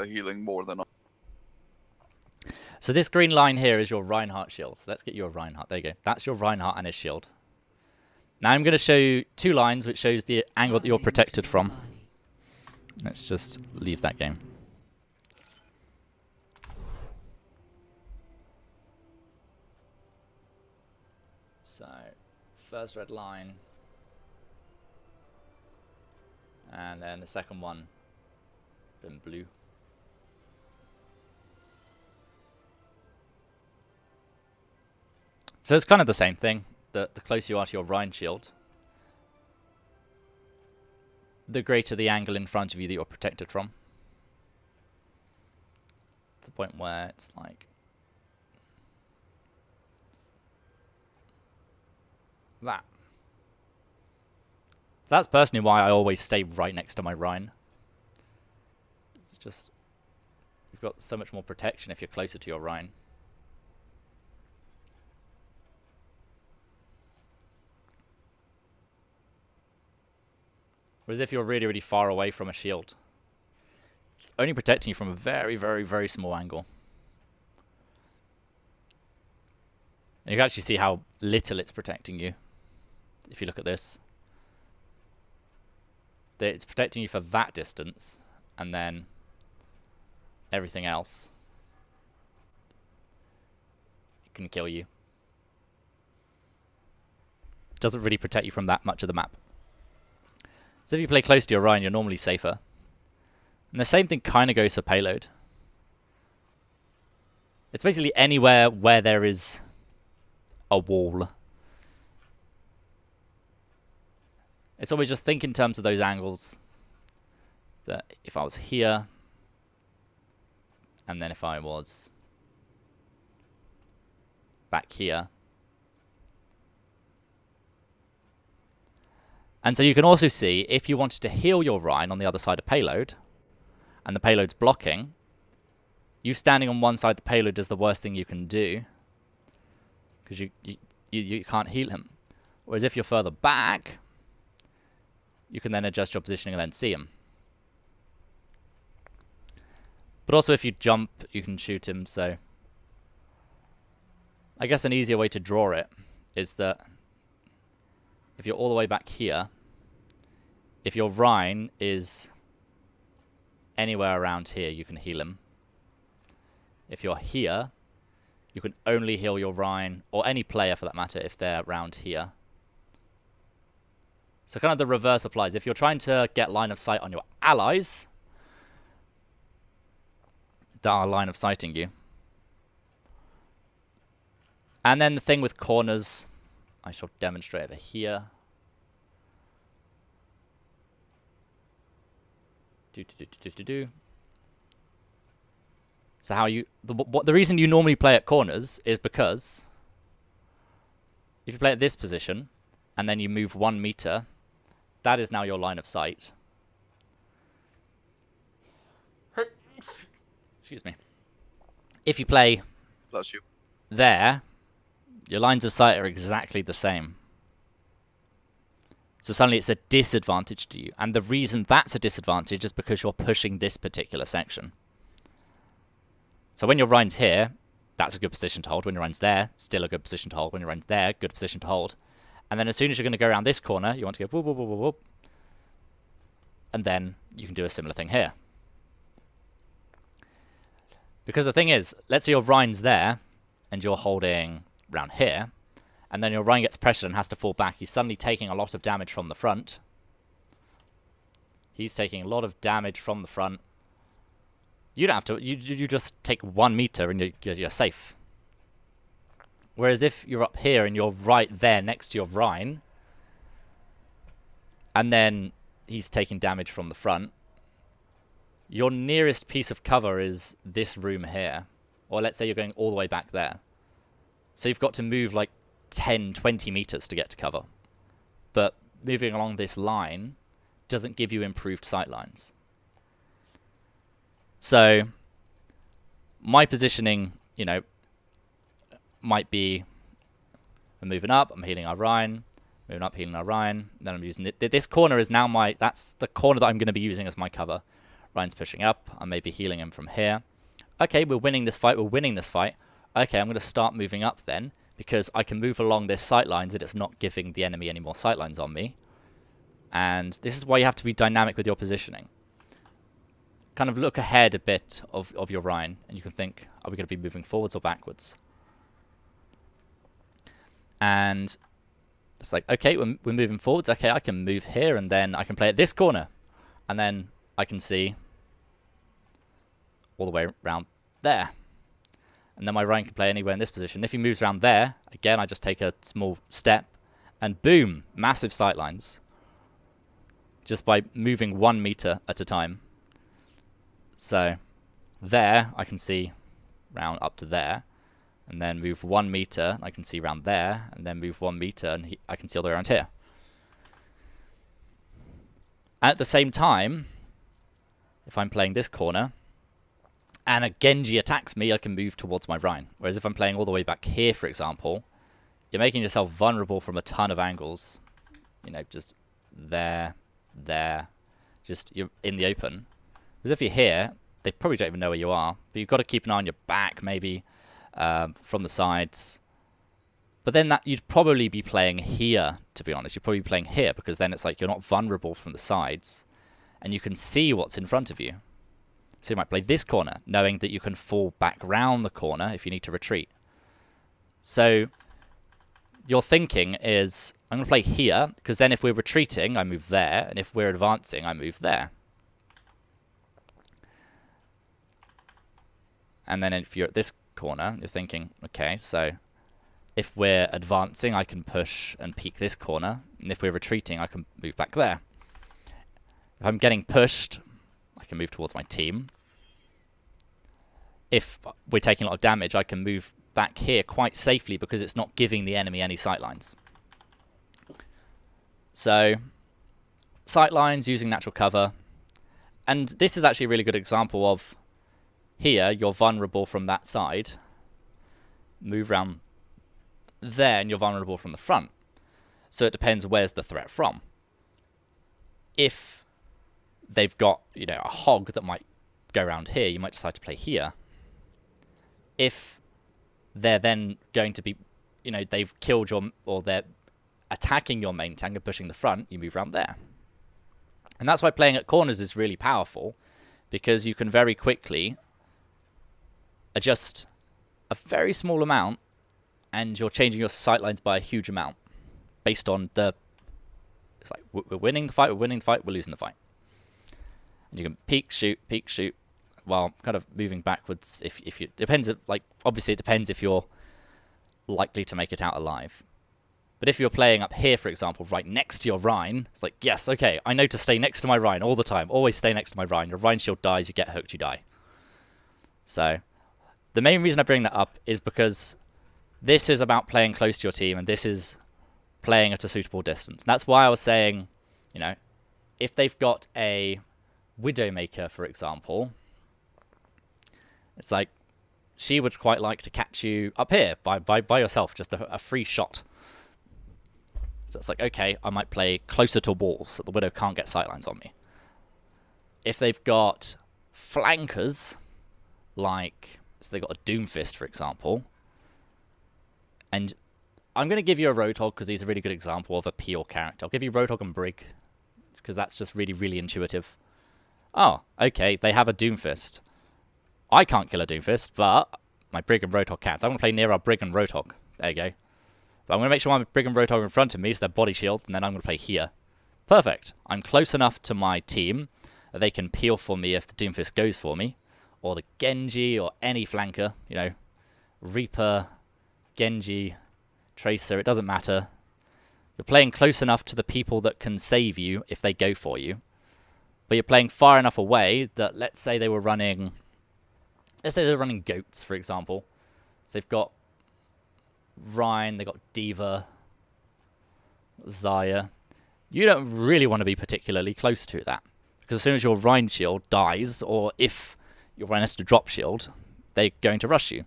healing more than. So this green line here is your Reinhardt shield. So let's get you a Reinhardt. There you go. That's your Reinhardt and his shield. Now I'm going to show you 2 lines which shows the angle that you're protected from. Let's just leave that game. So, first red line. And then the second one in blue. So it's kind of the same thing. The closer you are to your Rhine shield, the greater the angle in front of you that you're protected from. To the point where it's like that. So that's personally why I always stay right next to my Rhine. It's just, you've got so much more protection if you're closer to your Rhine. Whereas if you're really, really far away from a shield, it's only protecting you from a very, very, very small angle. And you can actually see how little it's protecting you. If you look at this, it's protecting you for that distance, and then everything else can kill you. It doesn't really protect you from that much of the map. So if you play close to your Rhine, you're normally safer. And the same thing kind of goes for payload. It's basically anywhere where there is a wall. It's always just think in terms of those angles. That if I was here, and then if I was back here. And so you can also see, if you wanted to heal your Rhine on the other side of payload, and the payload's blocking, you standing on one side of the payload is the worst thing you can do, because you can't heal him. Whereas if you're further back, you can then adjust your positioning and then see him. But also if you jump, you can shoot him, so I guess an easier way to draw it is that if you're all the way back here, if your Rhine is anywhere around here, you can heal him. If you're here, you can only heal your Rhine, or any player for that matter, if they're around here. So kind of the reverse applies. If you're trying to get line of sight on your allies that are line of sighting you. And then the thing with corners, I shall demonstrate over here. So how you the reason you normally play at corners is because if you play at this position and then you move 1 meter, that is now your line of sight. Excuse me. If you play Bless you. there, your lines of sight are exactly the same. So suddenly it's a disadvantage to you. And the reason that's a disadvantage is because you're pushing this particular section. So when your Rhine's here, that's a good position to hold. When your Rhine's there, still a good position to hold. When your Rhine's there, good position to hold. And then as soon as you're going to go around this corner, you want to go whoop, whoop, whoop, whoop, whoop. And then you can do a similar thing here. Because the thing is, let's say your Rhine's there, and you're holding around here, and then your Rhine gets pressured and has to fall back. He's suddenly taking a lot of damage from the front. He's taking a lot of damage from the front. You don't have to. You just take 1 meter and you're safe. Whereas if you're up here and you're right there next to your Rhine, and then he's taking damage from the front, your nearest piece of cover is this room here. Or let's say you're going all the way back there. So you've got to move like 10, 20 meters to get to cover. But moving along this line doesn't give you improved sight lines. So my positioning, you know, might be I'm moving up, I'm healing our Rhine, moving up, healing our Rhine, then I'm using it. This corner is now that's the corner that I'm going to be using as my cover. Ryan's pushing up. I'm maybe healing him from here. Okay, we're winning this fight. We're winning this fight. Okay, I'm going to start moving up then, because I can move along this sight lines and it's not giving the enemy any more sight lines on me. And this is why you have to be dynamic with your positioning. Kind of look ahead a bit of your Rhine, and you can think, are we going to be moving forwards or backwards? And it's like, okay, we're moving forwards. Okay, I can move here, and then I can play at this corner. And then I can see all the way around there. And then my Rhine can play anywhere in this position. If he moves around there, again, I just take a small step, and boom, massive sight lines. Just by moving 1 meter at a time. So there, I can see round up to there. And then move 1 meter, I can see around there. And then move 1 meter, and I can see all the way around here. At the same time, if I'm playing this corner, and a Genji attacks me, I can move towards my Rhine. Whereas if I'm playing all the way back here, for example, you're making yourself vulnerable from a ton of angles. You know, just there, just you're in the open. Because if you're here, they probably don't even know where you are. But you've got to keep an eye on your back, maybe, from the sides. But then that you'd probably be playing here, to be honest. You'd probably be playing here, because then it's like you're not vulnerable from the sides. And you can see what's in front of you. So you might play this corner, knowing that you can fall back round the corner if you need to retreat. So your thinking is, I'm going to play here, because then if we're retreating, I move there, and if we're advancing, I move there. And then if you're at this corner, you're thinking, okay, so if we're advancing, I can push and peek this corner, and if we're retreating, I can move back there. If I'm getting pushed, I can move towards my team. If we're taking a lot of damage, I can move back here quite safely because it's not giving the enemy any sightlines. So, sightlines using natural cover. And this is actually a really good example of here, you're vulnerable from that side. Move around there and you're vulnerable from the front. So it depends where's the threat from. If they've got, you know, a hog that might go around here, you might decide to play here. If they're then going to be, you know, they've killed your, or they're attacking your main tank and pushing the front, you move around there. And that's why playing at corners is really powerful, because you can very quickly adjust a very small amount and you're changing your sightlines by a huge amount based on the, it's like, we're winning the fight, we're losing the fight. And you can peek, shoot, while kind of moving backwards. If you depends, like obviously it depends if you're likely to make it out alive. But if you're playing up here, for example, right next to your Rhine, it's like, yes, okay, I know to stay next to my Rhine all the time. Always stay next to my Rhine. Your Rhine shield dies, you get hooked, you die. So the main reason I bring that up is because this is about playing close to your team, and this is playing at a suitable distance. And that's why I was saying, you know, if they've got a Widowmaker, for example, it's like she would quite like to catch you up here by yourself, just a free shot. So it's like, okay, I might play closer to walls so the Widow can't get sightlines on me. If they've got flankers, like, so they've got a Doomfist, for example, and I'm going to give you a Roadhog because he's a really good example of a peel character. I'll give you Roadhog and Brig because that's just really, really intuitive. Oh, okay, they have a Doomfist. I can't kill a Doomfist, but my Brig and Roadhog can. So I'm going to play near our Brig and Roadhog. There you go. But I'm going to make sure my Brig and Roadhog are in front of me, so they're body shields, and then I'm going to play here. Perfect. I'm close enough to my team that they can peel for me if the Doomfist goes for me. Or the Genji, or any flanker. You know, Reaper, Genji, Tracer, it doesn't matter. You're playing close enough to the people that can save you if they go for you. But you're playing far enough away that, let's say they were running... Let's say they're running goats, for example. So they've got Rhine, they've got Diva, Xayah. You don't really want to be particularly close to that. Because as soon as your Rhine shield dies, or if your Rhine has to drop shield, they're going to rush you.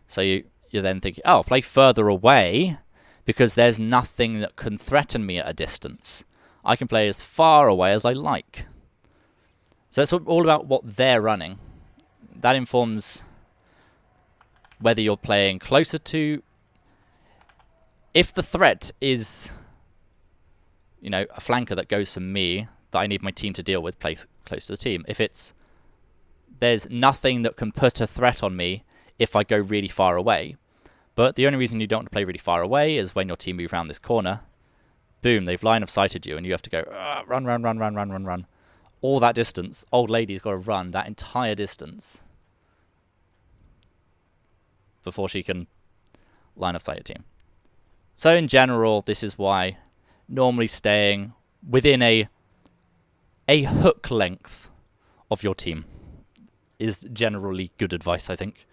So you're then thinking, oh, I'll play further away, because there's nothing that can threaten me at a distance. I can play as far away as I like. So it's all about what they're running. That informs whether you're playing closer to... If the threat is, you know, a flanker that goes for me, that I need my team to deal with, play close to the team. If it's... There's nothing that can put a threat on me if I go really far away. But the only reason you don't want to play really far away is when your team move around this corner. Boom, they've line of sighted you, and you have to go, run, run, run, run, run, run, run. All that distance, old lady's got to run that entire distance before she can line of sight a team. So in general, this is why normally staying within a hook length of your team is generally good advice, I think.